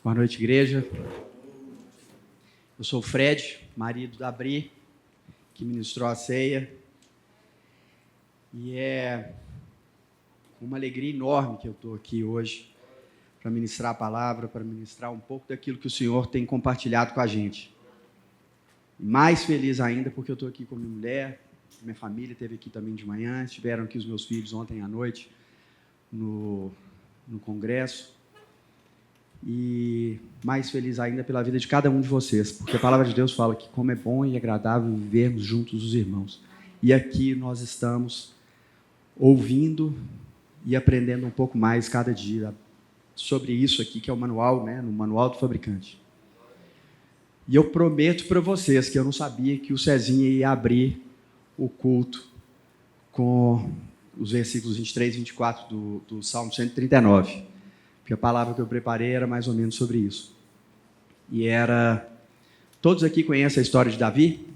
Boa noite, igreja. Eu sou o Fred, marido da Bri, que ministrou a ceia. E é uma alegria enorme que eu estou aqui hoje para ministrar a palavra, para ministrar um pouco daquilo que o Senhor tem compartilhado com a gente. Mais feliz ainda porque eu estou aqui com minha mulher, minha família esteve aqui também de manhã, estiveram aqui os meus filhos ontem à noite no congresso. E mais feliz ainda pela vida de cada um de vocês, porque a palavra de Deus fala que como é bom e agradável vivermos juntos os irmãos. E aqui nós estamos ouvindo e aprendendo um pouco mais cada dia sobre isso aqui, que é o manual, né, no manual do fabricante. E eu prometo para vocês que eu não sabia que o Cezinha ia abrir o culto com os versículos 23 e 24 do Salmo 139. Porque a palavra que eu preparei era mais ou menos sobre isso. E era... Todos aqui conhecem a história de Davi?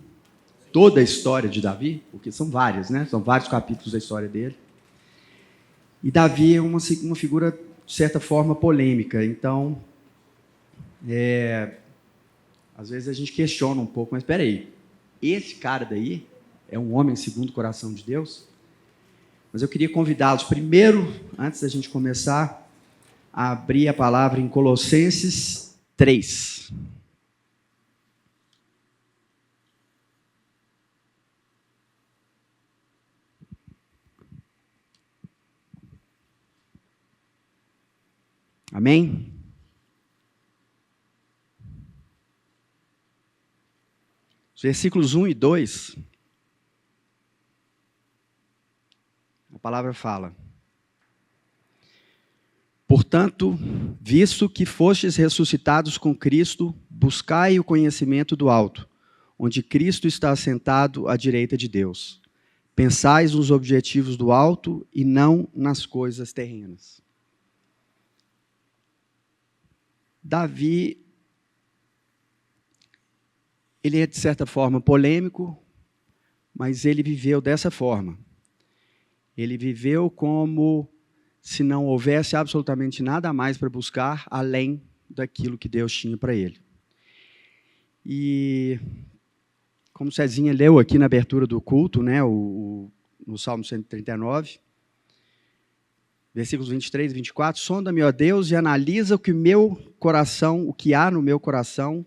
Toda a história de Davi? Porque são várias, né? São vários capítulos da história dele. E Davi é uma figura, de certa forma, polêmica. Então, às vezes a gente questiona um pouco, mas espera aí, esse cara daí é um homem segundo o coração de Deus? Mas eu queria convidá-los, primeiro, antes da gente começar, a abrir a palavra em Colossenses 3. Amém? Os versículos 1 e 2, a palavra fala: Portanto, visto que fostes ressuscitados com Cristo, buscai o conhecimento do alto, onde Cristo está assentado à direita de Deus. Pensais nos objetivos do alto e não nas coisas terrenas. Davi, ele é de certa forma polêmico, mas ele viveu dessa forma. Ele viveu como se não houvesse absolutamente nada mais para buscar além daquilo que Deus tinha para ele. E, como Cezinha leu aqui na abertura do culto, né, no Salmo 139, versículos 23 e 24, sonda-me, ó Deus, e analisa o que há no meu coração,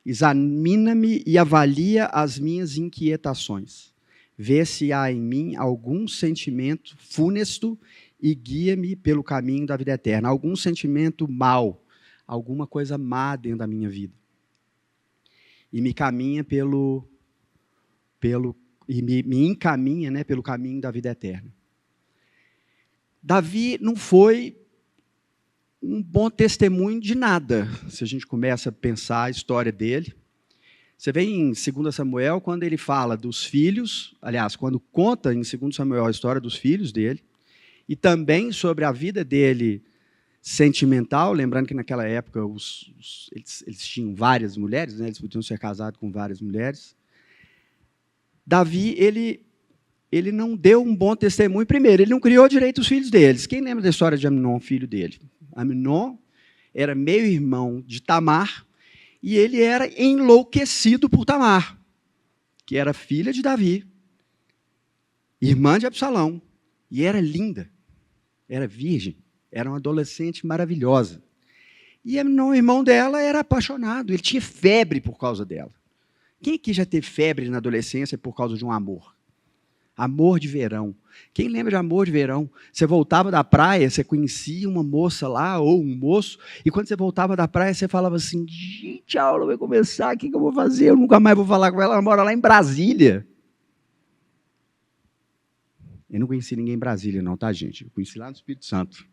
examina-me e avalia as minhas inquietações. Vê se há em mim algum sentimento funesto e guia-me pelo caminho da vida eterna. Algum sentimento mau, alguma coisa má dentro da minha vida. E me caminha me encaminha, né, pelo caminho da vida eterna. Davi não foi um bom testemunho de nada, se a gente começa a pensar a história dele. Você vê em 2 Samuel, quando ele fala dos filhos, aliás, quando conta em 2 Samuel a história dos filhos dele, e também sobre a vida dele sentimental, lembrando que naquela época eles tinham várias mulheres, né? Eles podiam ser casados com várias mulheres. Davi, ele não deu um bom testemunho. Primeiro, ele não criou direito os filhos deles. Quem lembra da história de Amnon, filho dele? Amnon era meio-irmão de Tamar, e ele era enlouquecido por Tamar, que era filha de Davi, irmã de Absalão, e era linda, era virgem, era uma adolescente maravilhosa. E o irmão dela era apaixonado, ele tinha febre por causa dela. Quem aqui já teve febre na adolescência por causa de um amor? Amor de verão. Quem lembra de amor de verão? Você voltava da praia, você conhecia uma moça lá, ou um moço, e quando você voltava da praia, você falava assim, gente, a aula vai começar, o que eu vou fazer? Eu nunca mais vou falar com ela, ela mora lá em Brasília. Eu não conheci ninguém em Brasília, não, tá, gente? Eu conheci lá no Espírito Santo.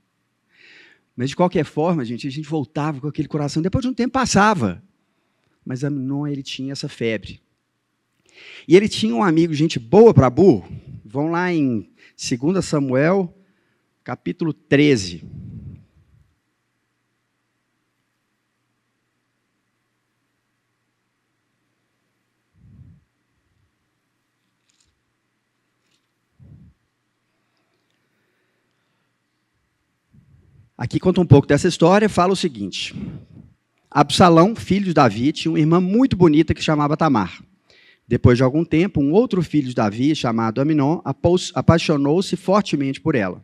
Mas, de qualquer forma, gente, a gente voltava com aquele coração. Depois de um tempo, passava. Mas Amnon, ele tinha essa febre. E ele tinha um amigo, gente boa para burro. Vão lá em 2 Samuel, capítulo 13. Aqui conta um pouco dessa história, fala o seguinte: Absalão, filho de Davi, tinha uma irmã muito bonita que chamava Tamar. Depois de algum tempo, um outro filho de Davi, chamado Aminon, apaixonou-se fortemente por ela.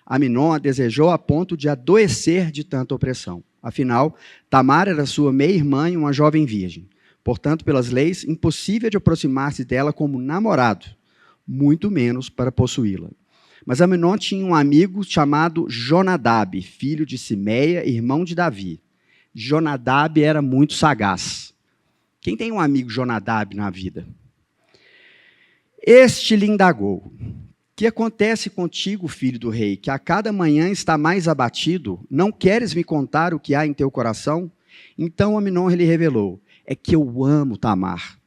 Aminon a desejou a ponto de adoecer de tanta opressão. Afinal, Tamar era sua meia-irmã e uma jovem virgem. Portanto, pelas leis, impossível de aproximar-se dela como namorado, muito menos para possuí-la. Mas Aminon tinha um amigo chamado Jonadab, filho de Simeia, irmão de Davi. Jonadab era muito sagaz. Quem tem um amigo Jonadab na vida? Este lhe indagou: que acontece contigo, filho do rei, que a cada manhã está mais abatido? Não queres me contar o que há em teu coração? Então Aminon lhe revelou: é que eu amo Tamar,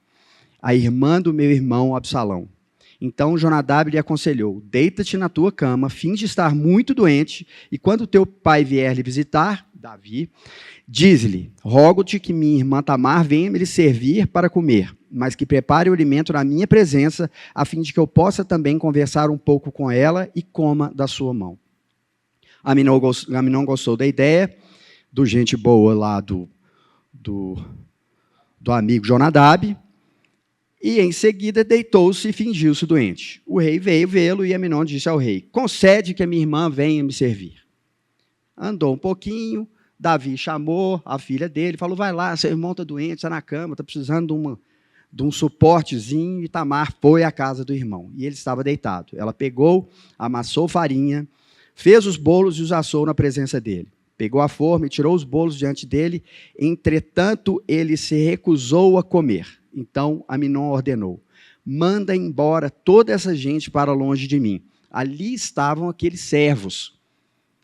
a irmã do meu irmão Absalão. Então Jonadab lhe aconselhou: deita-te na tua cama, finge estar muito doente, e quando teu pai vier lhe visitar, Davi, diz-lhe: rogo-te que minha irmã Tamar venha me lhe servir para comer, mas que prepare o alimento na minha presença, a fim de que eu possa também conversar um pouco com ela e coma da sua mão. Aminon gostou da ideia, do gente boa lá do amigo Jonadab, e em seguida deitou-se e fingiu-se doente. O rei veio vê-lo e Aminon disse ao rei: concede que a minha irmã venha me servir. Andou um pouquinho, Davi chamou a filha dele, falou: vai lá, seu irmão está doente, está na cama, está precisando de um suportezinho, e Tamar foi à casa do irmão, e ele estava deitado. Ela pegou, amassou farinha, fez os bolos e os assou na presença dele. Pegou a forma e tirou os bolos diante dele, entretanto ele se recusou a comer. Então Aminon ordenou: manda embora toda essa gente para longe de mim. Ali estavam aqueles servos.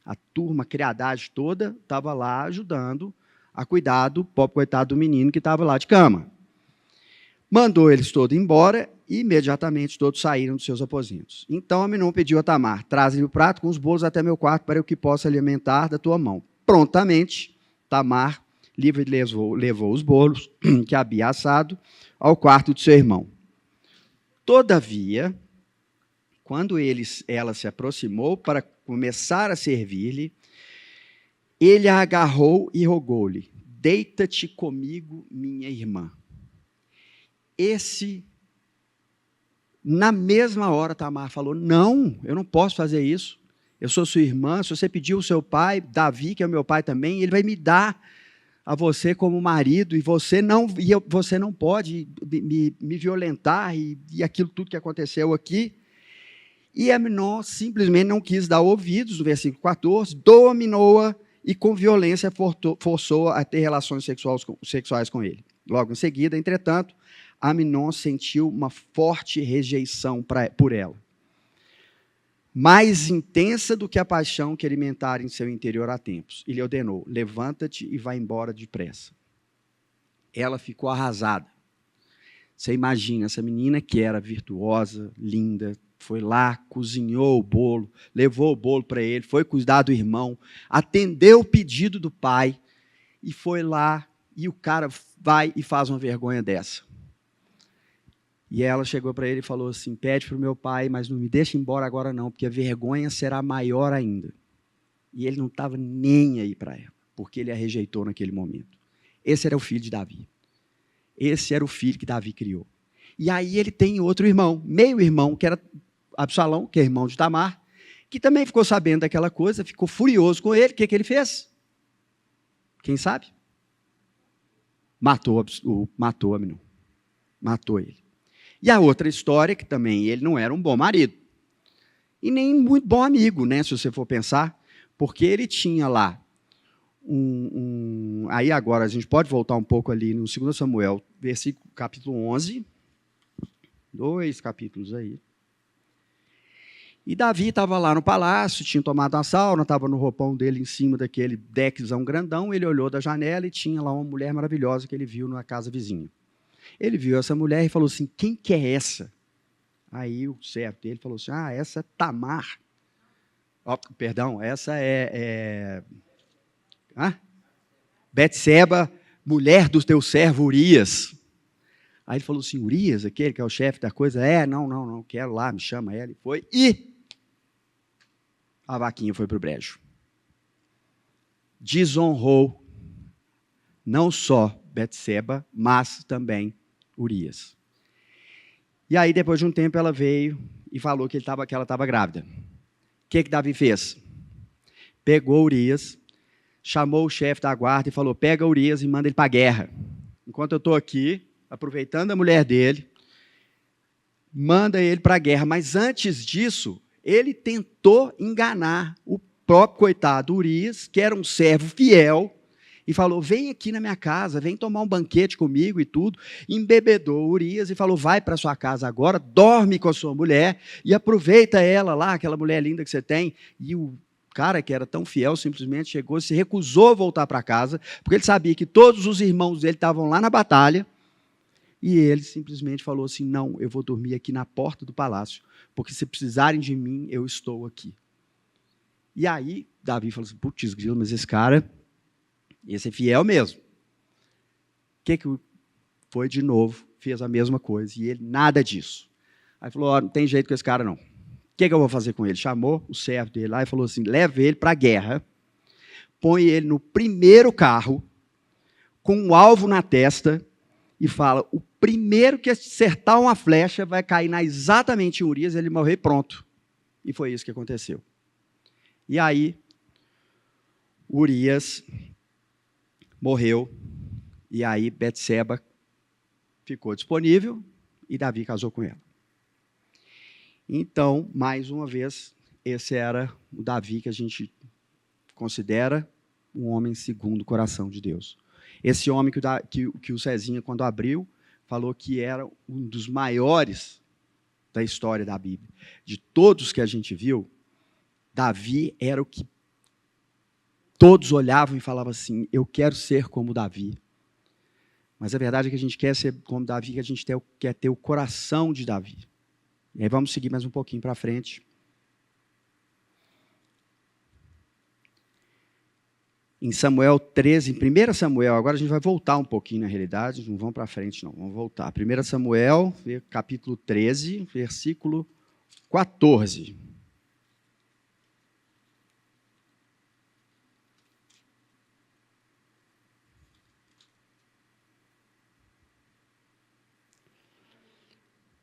A turma, a criadagem toda, estava lá ajudando a cuidar do pobre coitado do menino que estava lá de cama. Mandou eles todos embora e imediatamente todos saíram dos seus aposentos. Então Aminon pediu a Tamar: traze-lhe o prato com os bolos até meu quarto para eu que possa alimentar da tua mão. Prontamente, Tamar livre levou os bolos que havia assado ao quarto de seu irmão. Todavia, quando ela se aproximou para começar a servir-lhe, ele a agarrou e rogou-lhe: deita-te comigo, minha irmã. Na mesma hora, Tamar falou: não, eu não posso fazer isso. Eu sou sua irmã, se você pediu o seu pai, Davi, que é o meu pai também, ele vai me dar a você como marido, e você não pode me violentar, e aquilo tudo que aconteceu aqui. E Aminon simplesmente não quis dar ouvidos, no versículo 14, dominou-a e com violência forçou-a a ter relações sexuais com ele. Logo em seguida, entretanto, Aminon sentiu uma forte rejeição por ela, mais intensa do que a paixão que alimentara em seu interior há tempos. Ele ordenou: levanta-te e vai embora depressa. Ela ficou arrasada. Você imagina, essa menina que era virtuosa, linda, foi lá, cozinhou o bolo, levou o bolo para ele, foi cuidar do irmão, atendeu o pedido do pai, e foi lá, e o cara vai e faz uma vergonha dessa. E ela chegou para ele e falou assim: pede para o meu pai, mas não me deixe embora agora não, porque a vergonha será maior ainda. E ele não estava nem aí para ela, porque ele a rejeitou naquele momento. Esse era o filho de Davi. Esse era o filho que Davi criou. E aí ele tem outro irmão, meio-irmão, que era Absalão, que é irmão de Tamar, que também ficou sabendo daquela coisa, ficou furioso com ele. O que ele fez? Quem sabe? Matou Aminon. Matou ele. E a outra história, que também ele não era um bom marido. E nem muito bom amigo, né, se você for pensar, porque ele tinha lá aí agora a gente pode voltar um pouco ali no 2 Samuel, versículo, capítulo 11, 2 capítulos aí. E Davi estava lá no palácio, tinha tomado uma sauna, estava no roupão dele em cima daquele deckzão grandão, ele olhou da janela e tinha lá uma mulher maravilhosa que ele viu na casa vizinha. Ele viu essa mulher e falou assim: quem que é essa? Aí o servo dele falou assim: essa é Tamar. Essa é Betseba, mulher do teu servo Urias. Aí ele falou assim: Urias, aquele que é o chefe da coisa? Não, quero lá, me chama ela. E foi, e a vaquinha foi para o brejo. Desonrou Não só Betseba, mas também Urias. E aí, depois de um tempo, ela veio e falou que ela estava grávida. O que Davi fez? Pegou Urias, chamou o chefe da guarda e falou: pega Urias e manda ele para a guerra. Enquanto eu estou aqui, aproveitando a mulher dele, manda ele para a guerra. Mas antes disso, ele tentou enganar o próprio coitado Urias, que era um servo fiel, e falou: vem aqui na minha casa, vem tomar um banquete comigo e tudo. Embebedou Urias e falou: vai para sua casa agora, dorme com a sua mulher e aproveita ela lá, aquela mulher linda que você tem. E o cara que era tão fiel simplesmente chegou, se recusou a voltar para casa, porque ele sabia que todos os irmãos dele estavam lá na batalha, e ele simplesmente falou assim: não, eu vou dormir aqui na porta do palácio, porque se precisarem de mim, eu estou aqui. E aí, Davi falou assim: putz, grilo, mas esse cara, esse é fiel mesmo. O que foi de novo? Fez a mesma coisa, e ele, nada disso. Aí falou: ó, não tem jeito com esse cara não. O que eu vou fazer com ele? Chamou o servo dele lá e falou assim: leva ele para a guerra, põe ele no primeiro carro, com um alvo na testa, e fala: o primeiro que acertar uma flecha vai cair exatamente em Urias, ele morrer pronto. E foi isso que aconteceu. E aí, Urias morreu, e aí Betseba ficou disponível, e Davi casou com ela. Então, mais uma vez, esse era o Davi que a gente considera um homem segundo o coração de Deus. Esse homem que o Cezinha, quando abriu, falou que era um dos maiores da história da Bíblia. De todos que a gente viu, Davi era o que todos olhavam e falavam assim: eu quero ser como Davi. Mas a verdade é que a gente quer ser como Davi, que a gente quer ter o coração de Davi. E aí vamos seguir mais um pouquinho para frente. Em Samuel 13, em 1 Samuel, agora a gente vai voltar um pouquinho na realidade, não vamos para frente não, vamos voltar. 1 Samuel, capítulo 13, versículo 14.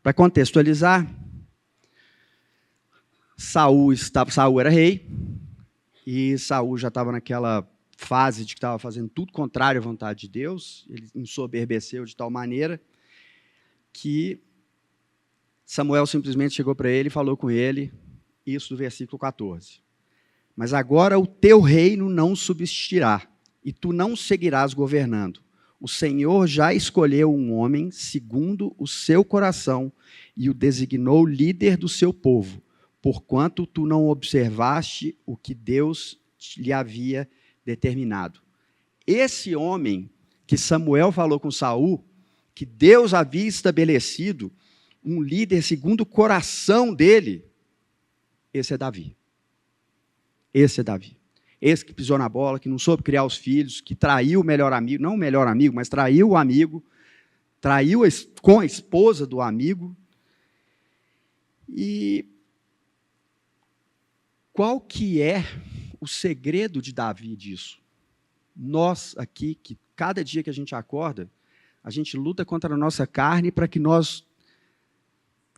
Para contextualizar, Saul era rei, e Saul já estava naquela fase de que estava fazendo tudo contrário à vontade de Deus. Ele ensoberbeceu de tal maneira que Samuel simplesmente chegou para ele e falou com ele, isso do versículo 14. Mas agora o teu reino não subsistirá, e tu não seguirás governando. O Senhor já escolheu um homem segundo o seu coração e o designou líder do seu povo, porquanto tu não observaste o que Deus lhe havia determinado. Esse homem que Samuel falou com Saul, que Deus havia estabelecido um líder segundo o coração dele, esse é Davi. Esse é Davi. Esse que pisou na bola, que não soube criar os filhos, que traiu o melhor amigo, não o melhor amigo, mas traiu o amigo, traiu com a esposa do amigo. E qual que é o segredo de Davi disso? Nós aqui, que cada dia que a gente acorda, a gente luta contra a nossa carne para que nós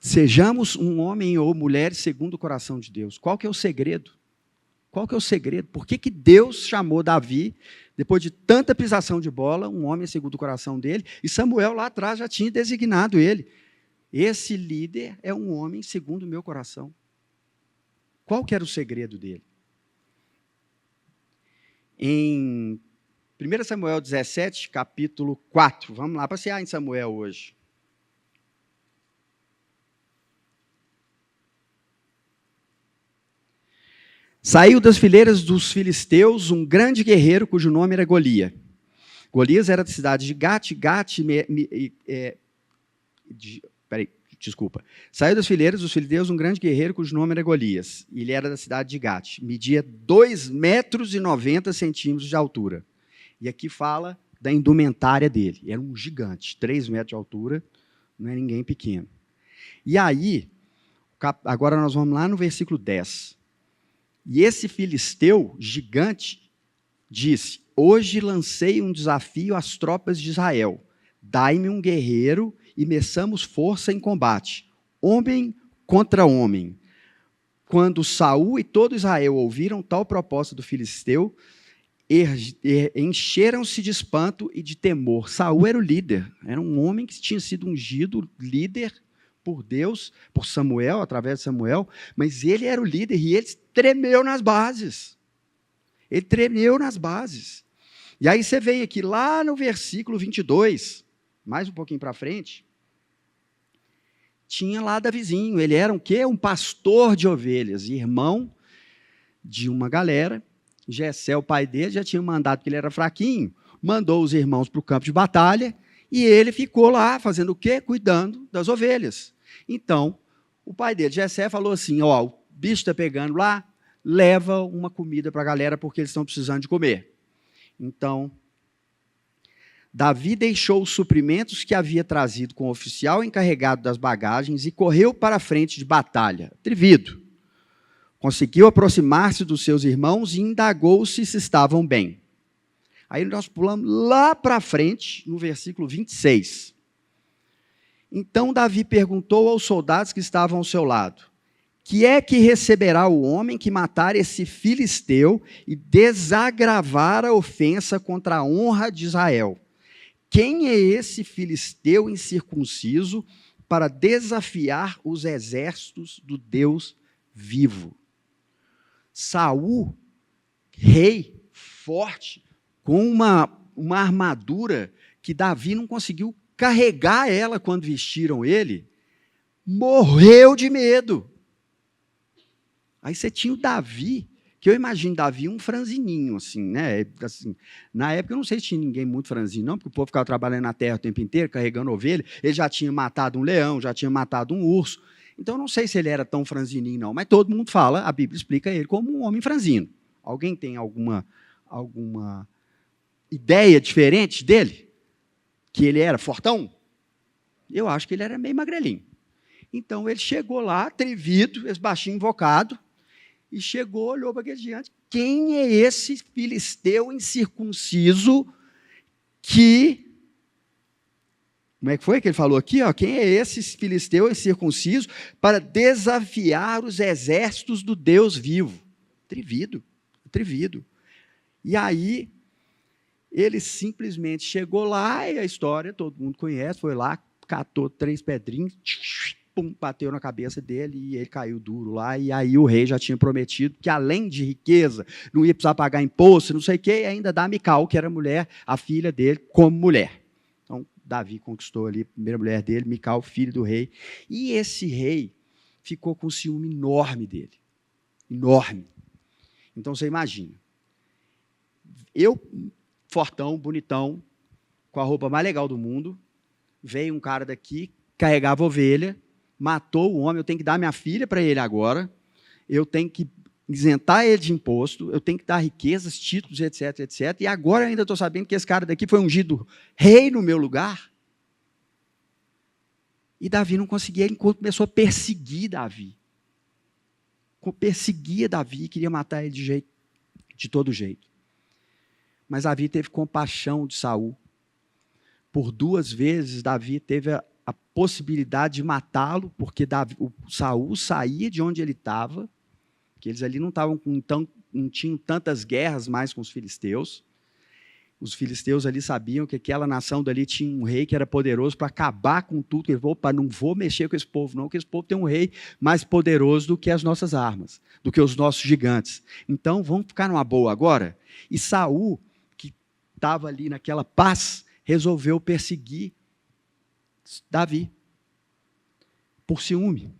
sejamos um homem ou mulher segundo o coração de Deus. Qual que é o segredo? Qual que é o segredo? Por que Deus chamou Davi, depois de tanta pisação de bola, um homem segundo o coração dele, e Samuel lá atrás já tinha designado ele. Esse líder é um homem segundo o meu coração. Qual que era o segredo dele? Em 1 Samuel 17, capítulo 4, vamos lá passear em Samuel hoje. Saiu das fileiras dos filisteus um grande guerreiro cujo nome era Golias. Golias era da cidade de Gate. Saiu das fileiras dos filisteus um grande guerreiro cujo nome era Golias. Ele era da cidade de Gate. Media 2,90 metros de altura. E aqui fala da indumentária dele. Era um gigante, 3 metros de altura, não é ninguém pequeno. E aí, agora nós vamos lá no versículo 10. E esse filisteu gigante disse: hoje lancei um desafio às tropas de Israel. Dai-me um guerreiro e meçamos força em combate, homem contra homem. Quando Saul e todo Israel ouviram tal proposta do filisteu, encheram-se de espanto e de temor. Saul era o líder, era um homem que tinha sido ungido líder por Deus, por Samuel, através de Samuel, mas ele era o líder e ele tremeu nas bases. Ele tremeu nas bases. E aí você vem aqui, lá no versículo 22, mais um pouquinho para frente, tinha lá Davizinho, ele era o quê? Um pastor de ovelhas, irmão de uma galera. Jessé, o pai dele, já tinha mandado, porque ele era fraquinho, mandou os irmãos para o campo de batalha, e ele ficou lá, fazendo o quê? Cuidando das ovelhas. Então, o pai dele, Jessé, falou assim, ó, o bicho está pegando lá, leva uma comida para a galera, porque eles estão precisando de comer. Então, Davi deixou os suprimentos que havia trazido com o oficial encarregado das bagagens e correu para a frente de batalha, atrevido. Conseguiu aproximar-se dos seus irmãos e indagou se estavam bem. Aí nós pulamos lá para frente, no versículo 26. Então Davi perguntou aos soldados que estavam ao seu lado: que é que receberá o homem que matar esse filisteu e desagravar a ofensa contra a honra de Israel? Quem é esse filisteu incircunciso para desafiar os exércitos do Deus vivo? Saul, rei forte, com uma armadura que Davi não conseguiu carregar ela quando vestiram ele, morreu de medo. Aí você tinha o Davi, que eu imagino Davi um franzininho, assim, né? Assim, na época eu não sei se tinha ninguém muito franzino, não, porque o povo ficava trabalhando na terra o tempo inteiro, carregando ovelha, ele já tinha matado um leão, já tinha matado um urso, então eu não sei se ele era tão franzininho, não, mas todo mundo fala, a Bíblia explica ele como um homem franzino. Alguém tem alguma ideia diferente dele? Que ele era fortão? Eu acho que ele era meio magrelinho. Então ele chegou lá, atrevido, esse baixinho invocado, e chegou, olhou para aquele gigante. Quem é esse filisteu incircunciso que... Como é que foi que ele falou aqui? Ó, quem é esse filisteu incircunciso para desafiar os exércitos do Deus vivo? Atrevido, atrevido. E aí, ele simplesmente chegou lá, e a história todo mundo conhece, foi lá, catou 3 pedrinhas, pum, bateu na cabeça dele e ele caiu duro lá, e aí o rei já tinha prometido que além de riqueza, não ia precisar pagar imposto, não sei o quê, e ainda dá Mical, que era a mulher, a filha dele, como mulher. Então, Davi conquistou ali a primeira mulher dele, Mical, filho do rei, e esse rei ficou com um ciúme enorme dele, enorme. Então, você imagina, eu, fortão, bonitão, com a roupa mais legal do mundo, veio um cara daqui, carregava ovelha, matou o homem, eu tenho que dar minha filha para ele agora, eu tenho que isentar ele de imposto, eu tenho que dar riquezas, títulos, etc, etc. E agora eu ainda estou sabendo que esse cara daqui foi ungido rei no meu lugar. E Davi não conseguia, ele começou a perseguir Davi. Perseguia Davi, queria matar ele de todo jeito. Mas Davi teve compaixão de Saul. Por 2 vezes, Davi teve a possibilidade de matá-lo, porque Saul saía de onde ele estava, que eles ali não tinham tantas guerras mais com os filisteus. Os filisteus ali sabiam que aquela nação dali tinha um rei que era poderoso para acabar com tudo. Ele falou: opa, não vou mexer com esse povo, não, porque esse povo tem um rei mais poderoso do que as nossas armas, do que os nossos gigantes. Então, vamos ficar numa boa agora? E Saul, que estava ali naquela paz, resolveu perseguir Davi, por ciúme,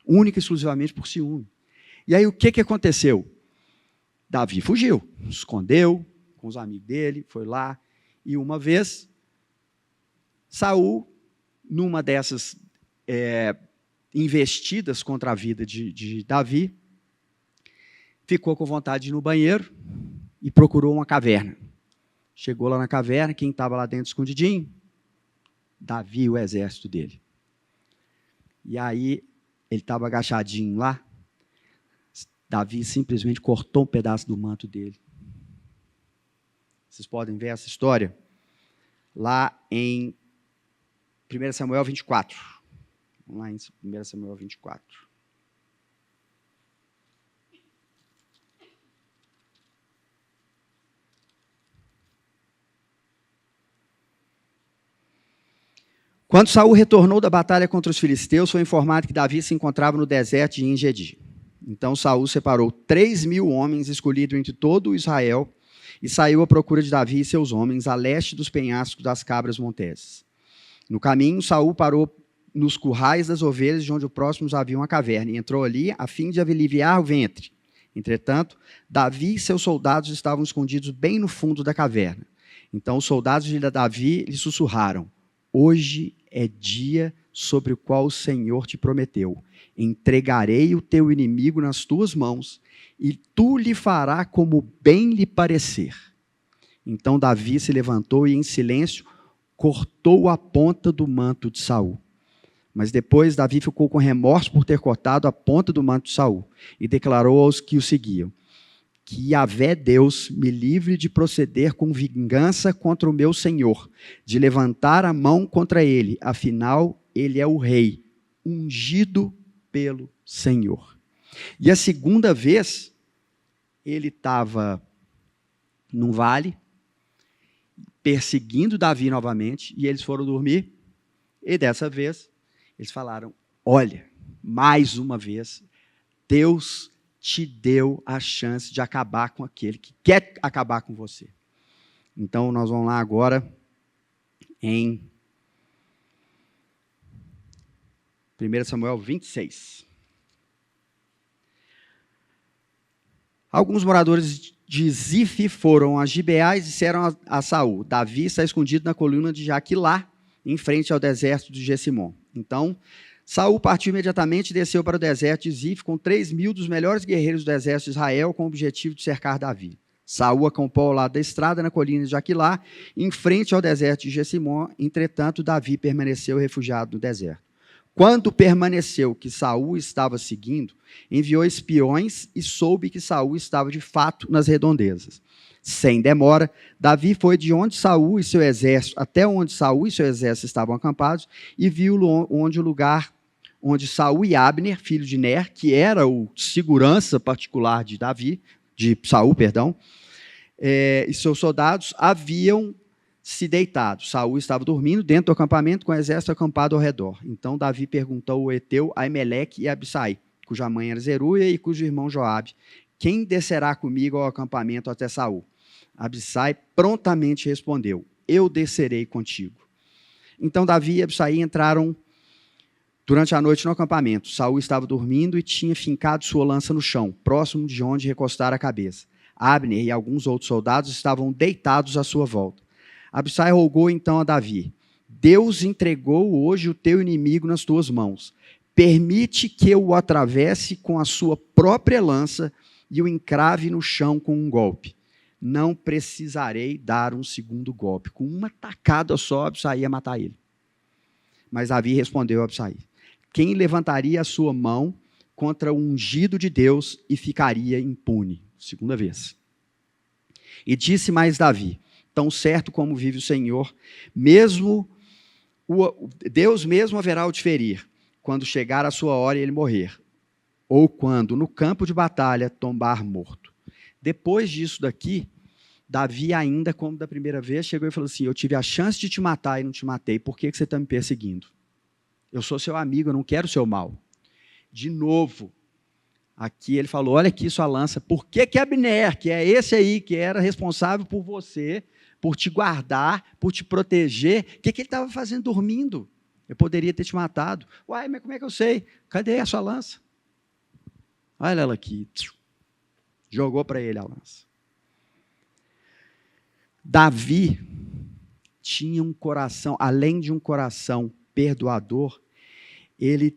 única e exclusivamente por ciúme. E aí o que aconteceu? Davi fugiu, escondeu com os amigos dele, foi lá, e uma vez, Saul, numa dessas investidas contra a vida de Davi, ficou com vontade de ir no banheiro e procurou uma caverna. Chegou lá na caverna, quem estava lá dentro escondidinho? Davi e o exército dele. E aí, ele estava agachadinho lá, Davi simplesmente cortou um pedaço do manto dele Vocês podem ver essa história lá em 1 Samuel 24. Vamos lá em 1 Samuel 24. Quando Saul retornou da batalha contra os filisteus, foi informado que Davi se encontrava no deserto de En-Gedi. Então Saul separou 3.000 homens escolhidos entre todo o Israel e saiu à procura de Davi e seus homens a leste dos penhascos das cabras monteses. No caminho, Saul parou nos currais das ovelhas, de onde o próximo havia uma caverna, e entrou ali a fim de aliviar o ventre. Entretanto, Davi e seus soldados estavam escondidos bem no fundo da caverna. Então os soldados de Davi lhe sussurraram: hoje é dia sobre o qual o Senhor te prometeu. Entregarei o teu inimigo nas tuas mãos, e tu lhe farás como bem lhe parecer. Então Davi se levantou e, em silêncio, cortou a ponta do manto de Saul. Mas depois Davi ficou com remorso por ter cortado a ponta do manto de Saul, e declarou aos que o seguiam: que Yahvé Deus me livre de proceder com vingança contra o meu Senhor, de levantar a mão contra ele, afinal, ele é o rei, ungido pelo Senhor. E a segunda vez, ele estava num vale, perseguindo Davi novamente, e eles foram dormir, e dessa vez, eles falaram: olha, mais uma vez, Deus te deu a chance de acabar com aquele que quer acabar com você. Então, nós vamos lá agora em 1 Samuel 26. Alguns moradores de Zif foram a Gibeá e disseram a Saul: Davi está escondido na coluna de Jaquilá, em frente ao deserto de Gessimon. Então, Saul partiu imediatamente e desceu para o deserto de Zif com 3.000 dos melhores guerreiros do exército de Israel, com o objetivo de cercar Davi. Saul acampou ao lado da estrada, na colina de Jaquilá, em frente ao deserto de Gessimon. Entretanto, Davi permaneceu refugiado no deserto. Quando permaneceu que Saul estava seguindo, enviou espiões e soube que Saul estava de fato nas redondezas. Sem demora, Davi foi de onde Saul e seu exército, até onde Saul e seu exército estavam acampados, e viu onde o lugar onde Saul e Abner, filho de Ner, que era o segurança particular de Saul, e seus soldados haviam se deitado. Saul estava dormindo dentro do acampamento, com o exército acampado ao redor. Então Davi perguntou ao heteu Aimeleque e Abissai, cuja mãe era Zeruia e cujo irmão Joabe: quem descerá comigo ao acampamento até Saul? Abissai prontamente respondeu: eu descerei contigo. Então Davi e Abissai entraram durante a noite no acampamento. Saul estava dormindo e tinha fincado sua lança no chão, próximo de onde recostara a cabeça. Abner e alguns outros soldados estavam deitados à sua volta. Abissai rogou então a Davi: Deus entregou hoje o teu inimigo nas tuas mãos. Permite que eu o atravesse com a sua própria lança e o encrave no chão com um golpe. Não precisarei dar um segundo golpe. Com uma tacada só, Abissai ia matar ele. Mas Davi respondeu a Abissai: quem levantaria a sua mão contra o ungido de Deus e ficaria impune? Segunda vez. E disse mais Davi: tão certo como vive o Senhor, Deus mesmo haverá o de ferir, quando chegar a sua hora e ele morrer, ou quando no campo de batalha tombar morto. Depois disso daqui, Davi ainda, como da primeira vez, chegou e falou assim: eu tive a chance de te matar e não te matei, por que você está me perseguindo? Eu sou seu amigo, eu não quero o seu mal. De novo, aqui ele falou: olha aqui sua lança. Por que Abner, que é esse aí, que era responsável por você, por te guardar, por te proteger, o que ele estava fazendo dormindo? Eu poderia ter te matado. Uai, mas como é que eu sei? Cadê a sua lança? Olha ela aqui. Jogou para ele a lança. Davi tinha um coração, além de um coração perdoador, ele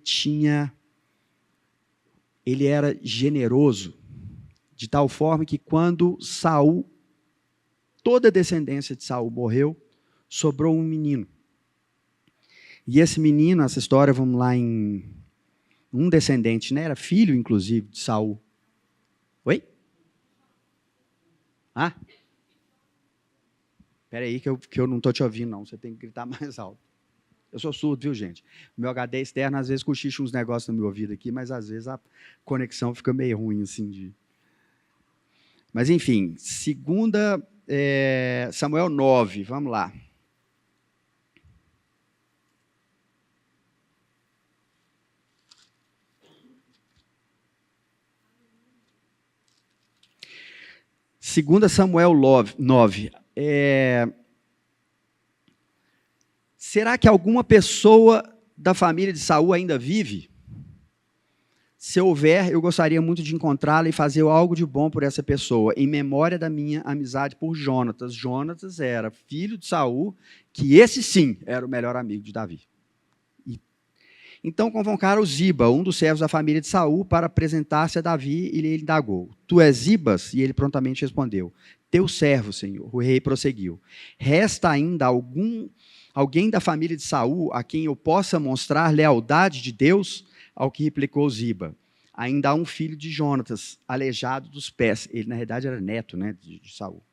era generoso, de tal forma que quando Saul, toda a descendência de Saul morreu, sobrou um menino. E esse menino, essa história, vamos lá em um descendente, né? Era filho, inclusive, de Saul. Oi? Ah? Espera aí que eu não estou te ouvindo, não. Você tem que gritar mais alto. Eu sou surdo, viu, gente? O meu HD externo, às vezes, cochicha uns negócios no meu ouvido aqui, mas, às vezes, a conexão fica meio ruim, assim. Mas, enfim, segunda Samuel 9, vamos lá. Segunda Samuel 9. Será que alguma pessoa da família de Saul ainda vive? Se houver, eu gostaria muito de encontrá-la e fazer algo de bom por essa pessoa, em memória da minha amizade por Jonatas. Jonatas era filho de Saul, que esse sim era o melhor amigo de Davi. Então convocaram Ziba, um dos servos da família de Saul, para apresentar-se a Davi, e ele indagou: Tu és Zibas? E ele prontamente respondeu: Teu servo, Senhor. O rei prosseguiu: Resta ainda alguém da família de Saul a quem eu possa mostrar lealdade de Deus? Ao que replicou Ziba: Ainda há um filho de Jonatas, aleijado dos pés. Ele, na verdade, era neto, né, de Saul.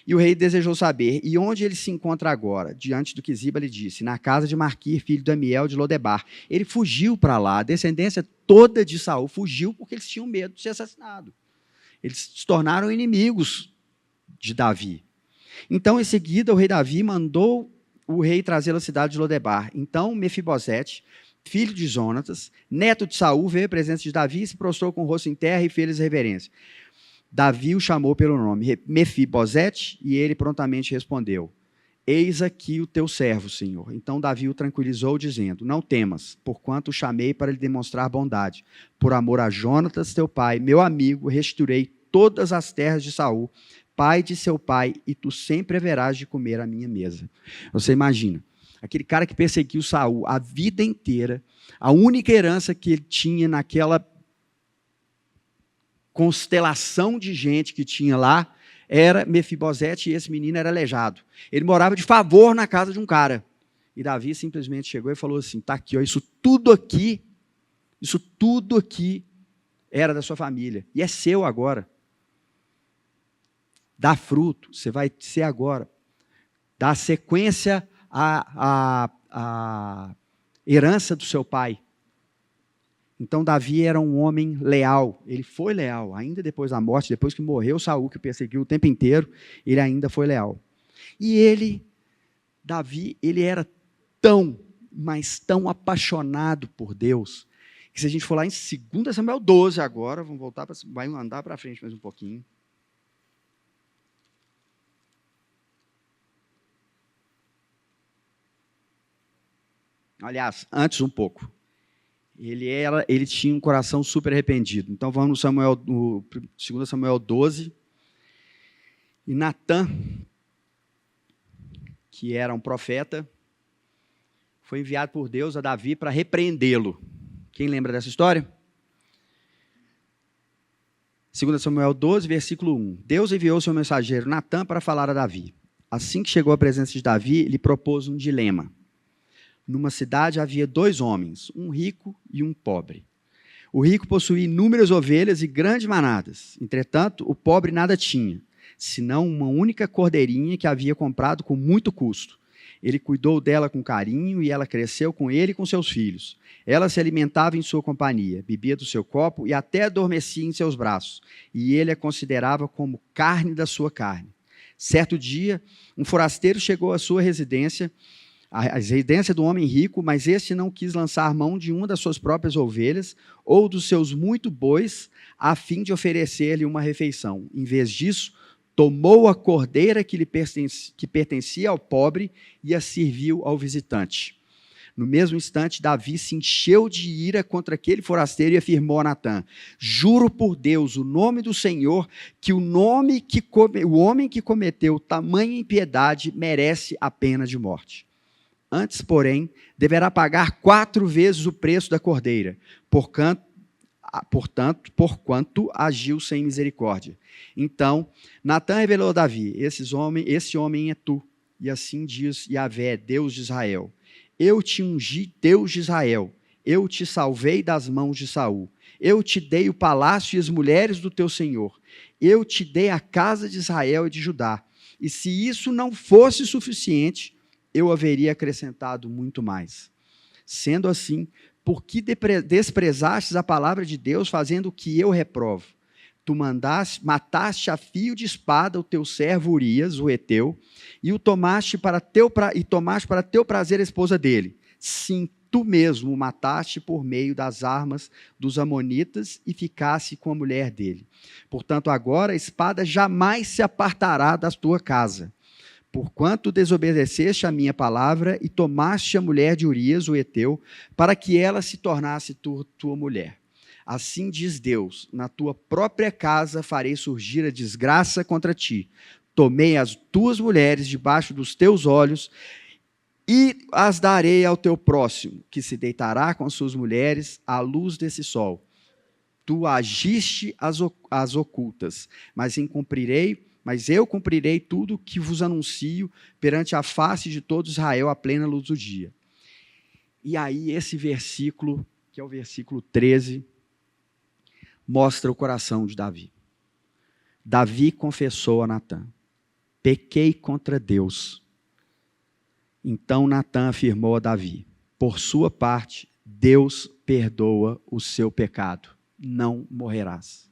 E o rei desejou saber: e onde ele se encontra agora? Diante do que Ziba lhe disse: na casa de Marquir, filho de Amiel de Lodebar. Ele fugiu para lá, a descendência toda de Saul fugiu porque eles tinham medo de ser assassinado. Eles se tornaram inimigos de Davi. Então, em seguida, o rei Davi mandou o rei trazê-lo à cidade de Lodebar. Então, Mefibosete, filho de Jonatas, neto de Saul, veio à presença de Davi e se prostrou com o rosto em terra e fez reverência. Davi o chamou pelo nome, Mefibosete, e ele prontamente respondeu: Eis aqui o teu servo, Senhor. Então Davi o tranquilizou, dizendo: Não temas, porquanto o chamei para lhe demonstrar bondade. Por amor a Jonatas, teu pai, meu amigo, restituirei todas as terras de Saul, pai de seu pai, e tu sempre haverás de comer à minha mesa. Você imagina, aquele cara que perseguiu Saul a vida inteira, a única herança que ele tinha naquela constelação de gente que tinha lá era Mefibosete, e esse menino era aleijado. Ele morava de favor na casa de um cara. E Davi simplesmente chegou e falou assim: está aqui, ó, isso tudo aqui era da sua família, e é seu agora. Dá fruto, você vai ser agora. Dá sequência à herança do seu pai. Então Davi era um homem leal, ele foi leal, ainda depois da morte, depois que morreu Saul, que o perseguiu o tempo inteiro, ele ainda foi leal. E Davi, ele era tão, mas tão apaixonado por Deus, que se a gente for lá em 2 Samuel 12 agora, vamos voltar, vai andar para frente mais um pouquinho. Aliás, antes um pouco. Ele tinha um coração super arrependido. Então vamos no 2 Samuel 12. E Natã, que era um profeta, foi enviado por Deus a Davi para repreendê-lo. Quem lembra dessa história? 2 Samuel 12, versículo 1. Deus enviou seu mensageiro Natã para falar a Davi. Assim que chegou à presença de Davi, lhe propôs um dilema. Numa cidade havia 2 homens, um rico e um pobre. O rico possuía inúmeras ovelhas e grandes manadas. Entretanto, o pobre nada tinha, senão uma única cordeirinha que havia comprado com muito custo. Ele cuidou dela com carinho e ela cresceu com ele e com seus filhos. Ela se alimentava em sua companhia, bebia do seu copo e até adormecia em seus braços. E ele a considerava como carne da sua carne. Certo dia, um forasteiro chegou à sua residência, a residência do homem rico, mas este não quis lançar mão de uma das suas próprias ovelhas ou dos seus muitos bois, a fim de oferecer-lhe uma refeição. Em vez disso, tomou a cordeira que pertencia ao pobre e a serviu ao visitante. No mesmo instante, Davi se encheu de ira contra aquele forasteiro e afirmou a Natã: Juro por Deus, o nome do Senhor, que o homem que cometeu tamanha impiedade merece a pena de morte. Antes, porém, deverá pagar 4 vezes o preço da cordeira, porquanto agiu sem misericórdia. Então, Natã revelou a Davi: esse homem é tu. E assim diz Yahvé, Deus de Israel: Eu te ungi, Deus de Israel. Eu te salvei das mãos de Saul. Eu te dei o palácio e as mulheres do teu senhor. Eu te dei a casa de Israel e de Judá. E se isso não fosse suficiente, eu haveria acrescentado muito mais. Sendo assim, por que desprezastes a palavra de Deus, fazendo o que eu reprovo? Tu mataste a fio de espada o teu servo Urias, o heteu, e tomaste para teu prazer a esposa dele. Sim, tu mesmo o mataste por meio das armas dos amonitas e ficaste com a mulher dele. Portanto, agora a espada jamais se apartará da tua casa, porquanto desobedeceste a minha palavra e tomaste a mulher de Urias, o heteu, para que ela se tornasse tua mulher. Assim diz Deus, na tua própria casa farei surgir a desgraça contra ti. Tomei as tuas mulheres debaixo dos teus olhos e as darei ao teu próximo, que se deitará com as suas mulheres à luz desse sol. Tu agiste as ocultas, mas eu cumprirei tudo que vos anuncio perante a face de todo Israel à plena luz do dia. E aí esse versículo, que é o versículo 13, mostra o coração de Davi. Davi confessou a Natã: pequei contra Deus. Então Natã afirmou a Davi: por sua parte, Deus perdoa o seu pecado, não morrerás.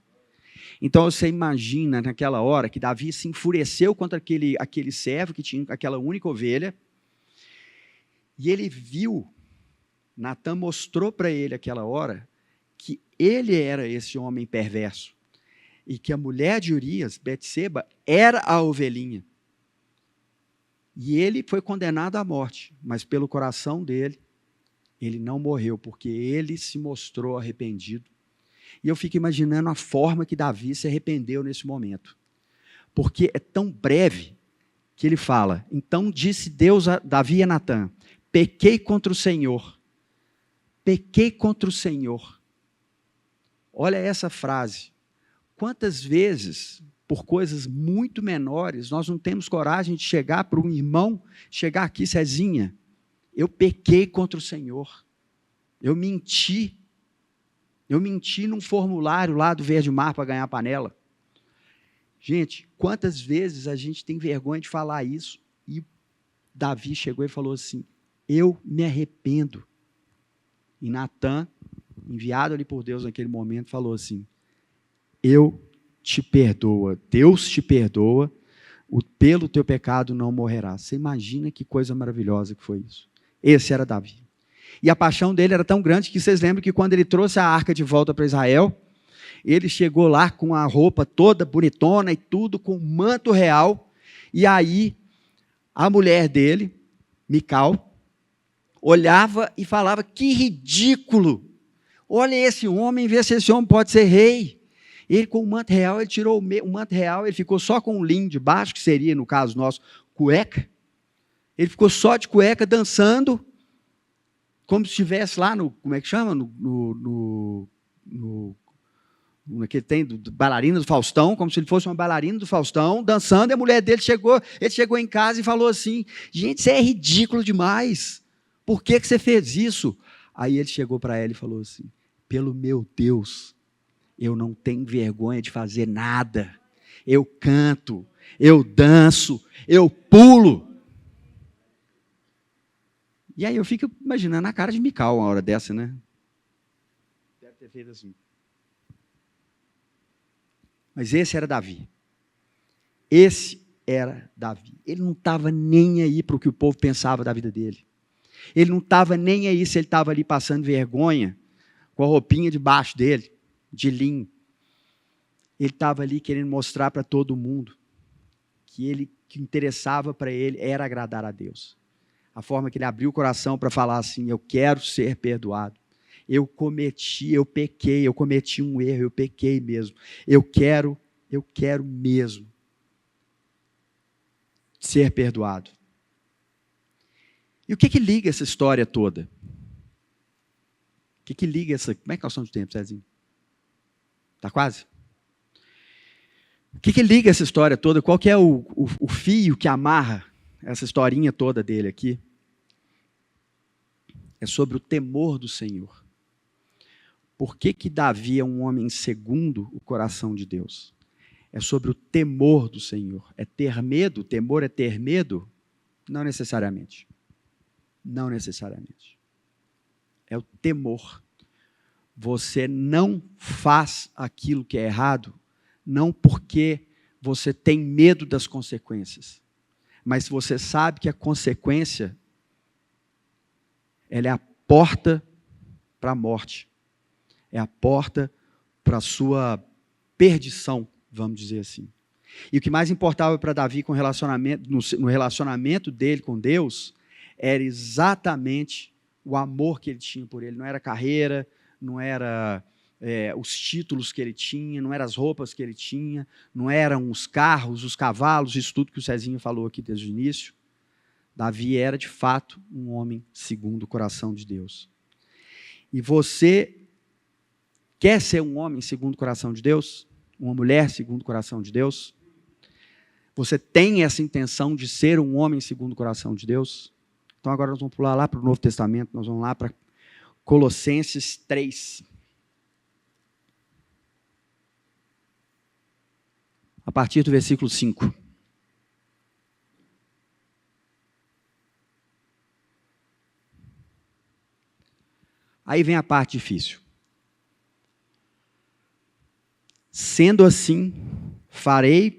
Então você imagina naquela hora que Davi se enfureceu contra aquele servo que tinha aquela única ovelha, e ele viu, Natã mostrou para ele aquela hora, que ele era esse homem perverso, e que a mulher de Urias, Betseba, era a ovelhinha. E ele foi condenado à morte, mas pelo coração dele, ele não morreu, porque ele se mostrou arrependido. E eu fico imaginando a forma que Davi se arrependeu nesse momento. Porque é tão breve que ele fala: então disse Deus a Davi a Natã: pequei contra o Senhor. Pequei contra o Senhor. Olha essa frase. Quantas vezes, por coisas muito menores, nós não temos coragem de chegar para um irmão, chegar aqui, Cezinha, eu pequei contra o Senhor. Eu menti num formulário lá do Verde Mar para ganhar a panela. Gente, quantas vezes a gente tem vergonha de falar isso? E Davi chegou e falou assim: eu me arrependo. E Natã, enviado ali por Deus naquele momento, falou assim: eu te perdoa, Deus te perdoa, pelo teu pecado não morrerás. Você imagina que coisa maravilhosa que foi isso. Esse era Davi. E a paixão dele era tão grande que vocês lembram que quando ele trouxe a arca de volta para Israel, ele chegou lá com a roupa toda bonitona e tudo, com um manto real, e aí a mulher dele, Mical, olhava e falava: que ridículo, olha esse homem, vê se esse homem pode ser rei. Ele com o manto real, ele tirou o manto real, ele ficou só com o linho de baixo, que seria, no caso nosso, cueca. Ele ficou só de cueca, dançando, como se estivesse lá no, como é que chama? Naquele tem, do bailarina do Faustão, como se ele fosse uma bailarina do Faustão, dançando, e a mulher dele ele chegou em casa e falou assim: gente, isso é ridículo demais, por que você fez isso? Aí ele chegou para ela e falou assim: pelo meu Deus, eu não tenho vergonha de fazer nada, eu canto, eu danço, eu pulo. E aí eu fico imaginando a cara de Mical uma hora dessa, né? Deve ter feito assim. Mas esse era Davi. Esse era Davi. Ele não estava nem aí para o que o povo pensava da vida dele. Ele não estava nem aí se ele estava ali passando vergonha com a roupinha debaixo dele, de linho. Ele estava ali querendo mostrar para todo mundo que interessava para ele era agradar a Deus. A forma que ele abriu o coração para falar assim: eu quero ser perdoado. Eu pequei, eu cometi um erro, eu pequei mesmo. Eu quero mesmo ser perdoado. E o que liga essa história toda? O que liga essa... Como é que nós estamos de tempo, Cezinho? Está quase? O que liga essa história toda? Qual que é o fio que amarra essa historinha toda dele aqui? É sobre o temor do Senhor. Por que Davi é um homem segundo o coração de Deus? é sobre o temor do Senhor. É ter medo? Temor é ter medo? Não necessariamente. Não necessariamente. É o temor. Você não faz aquilo que é errado, não porque você tem medo das consequências, mas você sabe que a consequência, ela é a porta para a morte, é a porta para a sua perdição, vamos dizer assim. E o que mais importava para Davi com no relacionamento dele com Deus, era exatamente o amor que ele tinha por ele. Não era carreira, não era os títulos que ele tinha, não eram as roupas que ele tinha, não eram os carros, os cavalos, isso tudo que o Cezinho falou aqui desde o início. Davi era, de fato, um homem segundo o coração de Deus. E você quer ser um homem segundo o coração de Deus? Uma mulher segundo o coração de Deus? Você tem essa intenção de ser um homem segundo o coração de Deus? Então agora nós vamos pular lá para o Novo Testamento, nós vamos lá para Colossenses 3. A partir do versículo 5. Aí vem a parte difícil. Sendo assim, fazei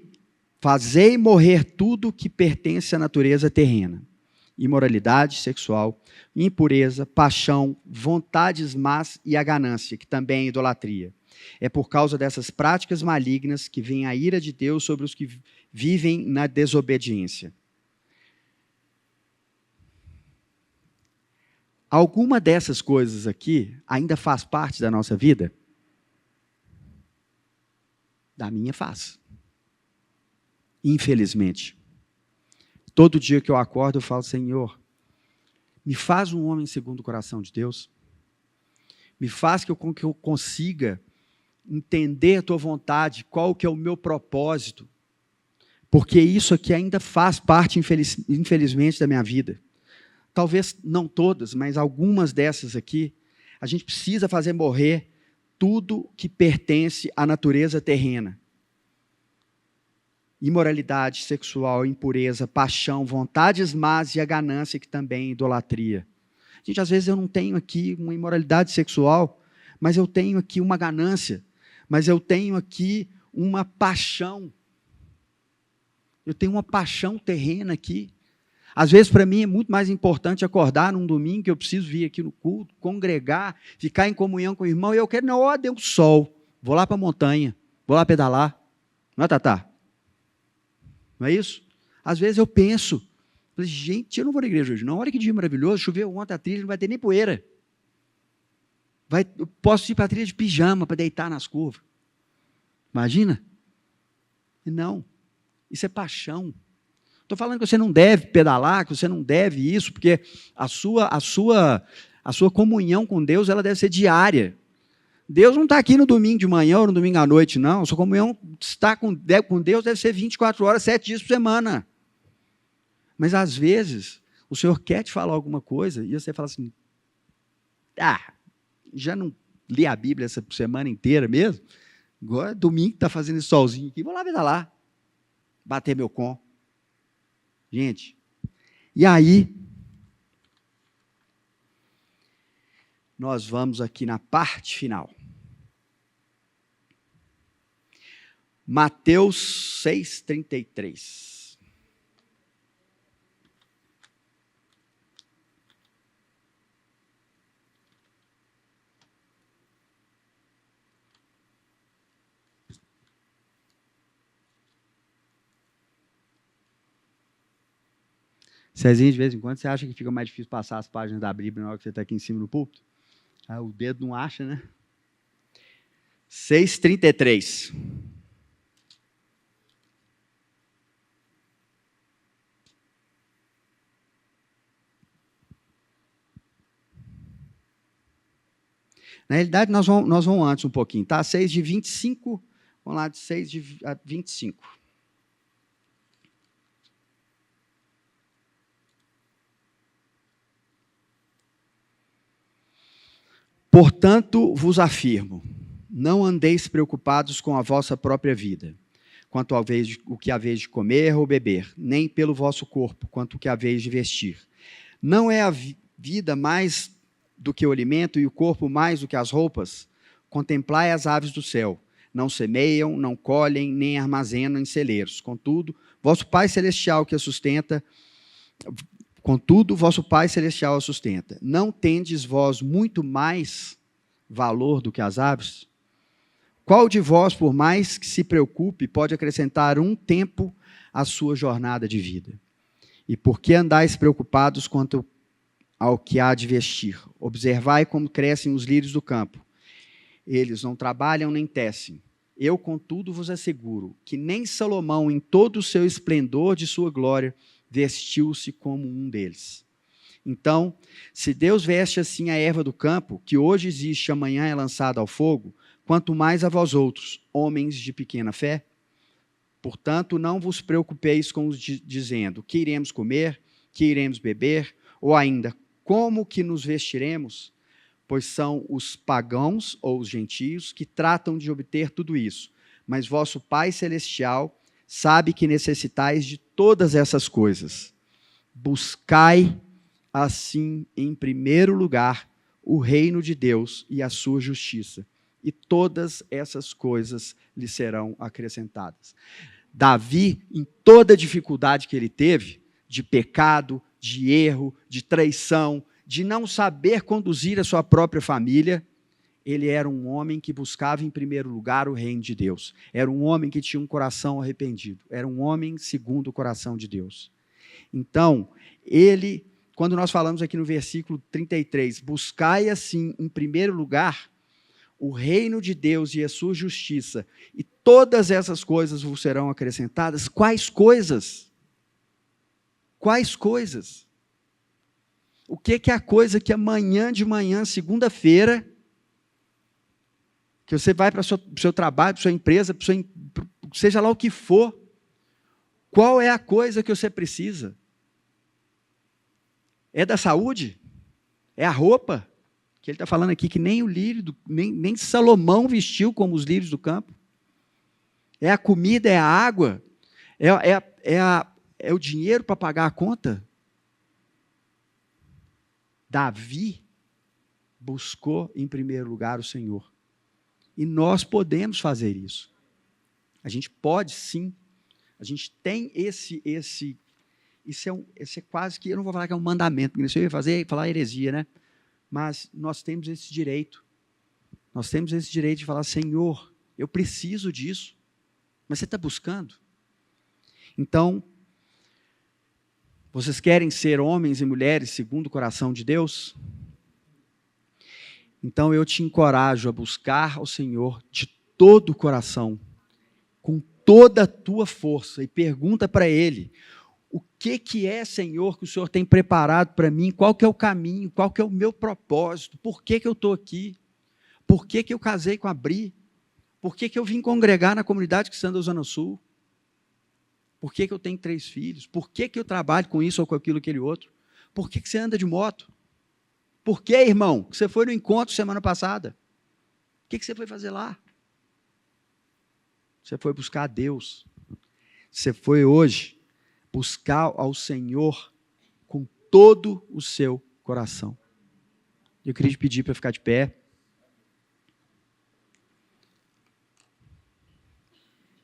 morrer tudo que pertence à natureza terrena: imoralidade sexual, impureza, paixão, vontades más e a ganância, que também é idolatria. É por causa dessas práticas malignas que vem a ira de Deus sobre os que vivem na desobediência. Alguma dessas coisas aqui ainda faz parte da nossa vida? Da minha faz. Infelizmente. Todo dia que eu acordo eu falo: Senhor, me faz um homem segundo o coração de Deus. Me faz que eu consiga entender a tua vontade, qual que é o meu propósito. Porque isso aqui ainda faz parte, infelizmente, da minha vida. Talvez não todas, mas algumas dessas aqui, a gente precisa fazer morrer tudo que pertence à natureza terrena. Imoralidade sexual, impureza, paixão, vontades más e a ganância, que também é idolatria. Gente, às vezes eu não tenho aqui uma imoralidade sexual, mas eu tenho aqui uma ganância, mas eu tenho aqui uma paixão. Eu tenho uma paixão terrena aqui. Às vezes, para mim, é muito mais importante acordar num domingo, que eu preciso vir aqui no culto, congregar, ficar em comunhão com o irmão, e eu quero, não, deu sol, vou lá para a montanha, vou lá pedalar. Não é, Tatá? Não é isso? Às vezes eu penso, gente, eu não vou na igreja hoje, não, olha que dia maravilhoso, choveu ontem a trilha, não vai ter nem poeira. Eu posso ir para a trilha de pijama, para deitar nas curvas. Imagina? Não, isso é paixão. Estou falando que você não deve pedalar, que você não deve isso, porque a sua comunhão com Deus, ela deve ser diária. Deus não está aqui no domingo de manhã ou no domingo à noite, não. A sua comunhão está com Deus deve ser 24 horas, 7 dias por semana. Mas, às vezes, o Senhor quer te falar alguma coisa e você fala assim, já não li a Bíblia essa semana inteira mesmo? Agora, domingo, está fazendo esse solzinho aqui, vou lá pedalar, bater meu com. Gente, e aí, nós vamos aqui na parte final. Mateus 6:33. Cezinho, de vez em quando, você acha que fica mais difícil passar as páginas da Bíblia na hora que você está aqui em cima do púlpito? O dedo não acha, né? 6:33. Na realidade, nós vamos antes um pouquinho, tá? 6 de 25, vamos lá de 6 de 25. Portanto, vos afirmo, não andeis preocupados com a vossa própria vida, quanto o que haveis de comer ou beber, nem pelo vosso corpo, quanto o que haveis de vestir. Não é a vida mais do que o alimento e o corpo mais do que as roupas? Contemplai as aves do céu, não semeiam, não colhem, nem armazenam em celeiros. Contudo, vosso Pai Celestial que a sustenta, Não tendes vós muito mais valor do que as aves? Qual de vós, por mais que se preocupe, pode acrescentar um tempo à sua jornada de vida? E por que andais preocupados quanto ao que há de vestir? Observai como crescem os lírios do campo. Eles não trabalham nem tecem. Eu, contudo, vos asseguro que nem Salomão, em todo o seu esplendor de sua glória, vestiu-se como um deles. Então, se Deus veste assim a erva do campo, que hoje existe e amanhã é lançada ao fogo, quanto mais a vós outros, homens de pequena fé? Portanto, não vos preocupeis com os dizendo, que iremos comer, que iremos beber, ou ainda, como que nos vestiremos? Pois são os pagãos ou os gentios que tratam de obter tudo isso. Mas vosso Pai Celestial sabe que necessitais de todas essas coisas. Buscai, assim, em primeiro lugar, o reino de Deus e a sua justiça, e todas essas coisas lhe serão acrescentadas. Davi, em toda a dificuldade que ele teve, de pecado, de erro, de traição, de não saber conduzir a sua própria família, ele era um homem que buscava em primeiro lugar o reino de Deus. Era um homem que tinha um coração arrependido. Era um homem segundo o coração de Deus. Então, ele, quando nós falamos aqui no versículo 33, buscai assim em primeiro lugar o reino de Deus e a sua justiça, e todas essas coisas vos serão acrescentadas. Quais coisas? Quais coisas? O que é a coisa que amanhã de manhã, segunda-feira, que você vai para o seu trabalho, para a sua empresa, seja lá o que for, qual é a coisa que você precisa? É da saúde? É a roupa? Que ele está falando aqui que nem o lírio, nem Salomão vestiu como os lírios do campo. É a comida, é a água, é o dinheiro para pagar a conta. Davi buscou em primeiro lugar o Senhor. E nós podemos fazer isso. A gente pode sim. A gente tem esse é quase que, eu não vou falar que é um mandamento, porque isso eu ia falar heresia, né? Mas nós temos esse direito. Nós temos esse direito de falar, Senhor, eu preciso disso. Mas você está buscando? Então, vocês querem ser homens e mulheres segundo o coração de Deus? Então eu te encorajo a buscar o Senhor de todo o coração, com toda a tua força, e pergunta para Ele, o que é, Senhor, que o Senhor tem preparado para mim? Qual que é o caminho? Qual que é o meu propósito? Por que eu estou aqui? Por que eu casei com a Bri? Por que eu vim congregar na comunidade cristã da Zona Sul? Por que eu tenho 3 filhos? Por que eu trabalho com isso ou com aquilo, aquele outro? Por que você anda de moto? Por que, irmão, que você foi no encontro semana passada? O que você foi fazer lá? Você foi buscar a Deus. Você foi hoje buscar ao Senhor com todo o seu coração. Eu queria te pedir para ficar de pé.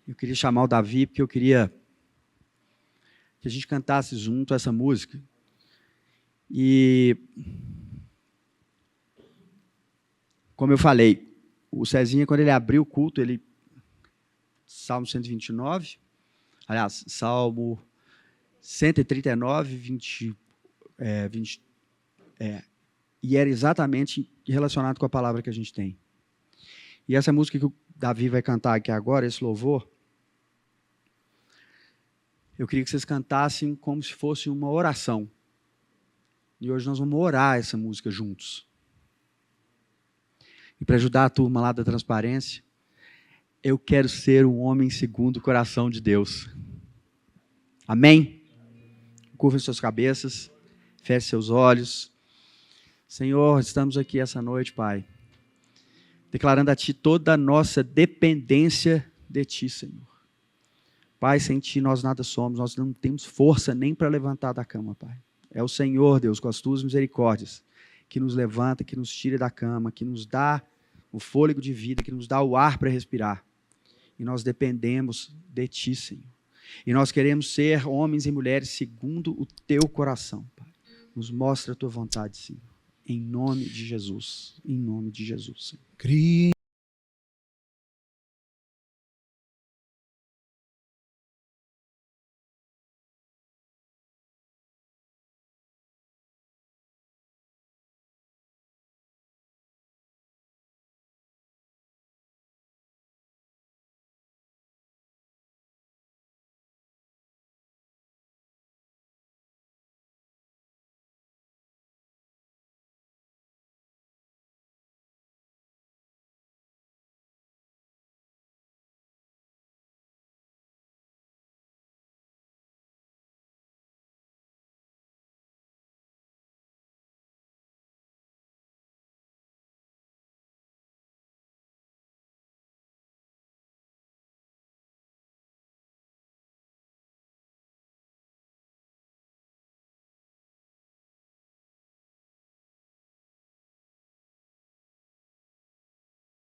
Eu queria chamar o Davi, porque eu queria que a gente cantasse junto essa música. E, como eu falei, o Cezinha, quando ele abriu o culto, Salmo 129, aliás, Salmo 139, 20, e era exatamente relacionado com a palavra que a gente tem. E essa música que o Davi vai cantar aqui agora, esse louvor, eu queria que vocês cantassem como se fosse uma oração. E hoje nós vamos orar essa música juntos. E para ajudar a turma lá da transparência, eu quero ser um homem segundo o coração de Deus. Amém? Curvem suas cabeças, feche seus olhos. Senhor, estamos aqui essa noite, Pai, declarando a Ti toda a nossa dependência de Ti, Senhor. Pai, sem Ti nós nada somos, nós não temos força nem para levantar da cama, Pai. É o Senhor, Deus, com as Tuas misericórdias, que nos levanta, que nos tira da cama, que nos dá o fôlego de vida, que nos dá o ar para respirar. E nós dependemos de Ti, Senhor. E nós queremos ser homens e mulheres segundo o Teu coração, Pai. Nos mostra a Tua vontade, Senhor. Em nome de Jesus. Em nome de Jesus, Senhor.